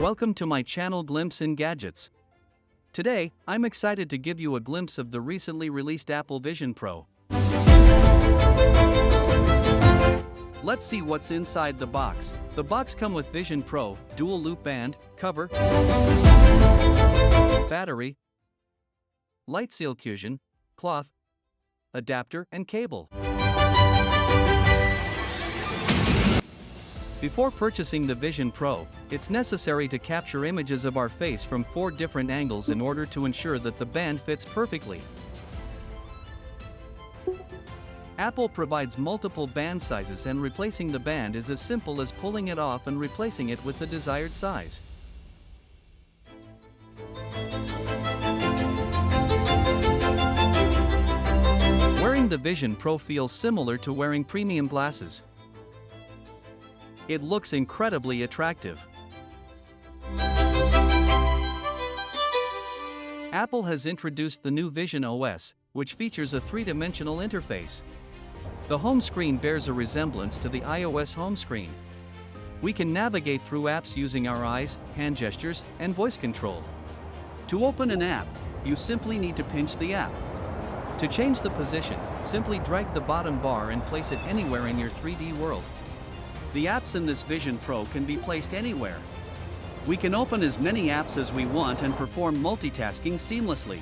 Welcome to my channel Glimpse in Gadgets. Today, I'm excited to give you a glimpse of the recently released Apple Vision Pro. Let's see what's inside the box. The box comes with Vision Pro, dual loop band, cover, battery, light seal cushion, cloth, adapter and cable. Before purchasing the Vision Pro, it's necessary to capture images of our face from 4 different angles in order to ensure that the band fits perfectly. Apple provides multiple band sizes, and replacing the band is as simple as pulling it off and replacing it with the desired size. Wearing the Vision Pro feels similar to wearing premium glasses. It looks incredibly attractive. Apple has introduced the new Vision OS, which features a 3-dimensional interface. The home screen bears a resemblance to the iOS home screen. We can navigate through apps using our eyes, hand gestures, and voice control. To open an app, you simply need to pinch the app. To change the position, simply drag the bottom bar and place it anywhere in your 3D world. The apps in this Vision Pro can be placed anywhere. We can open as many apps as we want and perform multitasking seamlessly.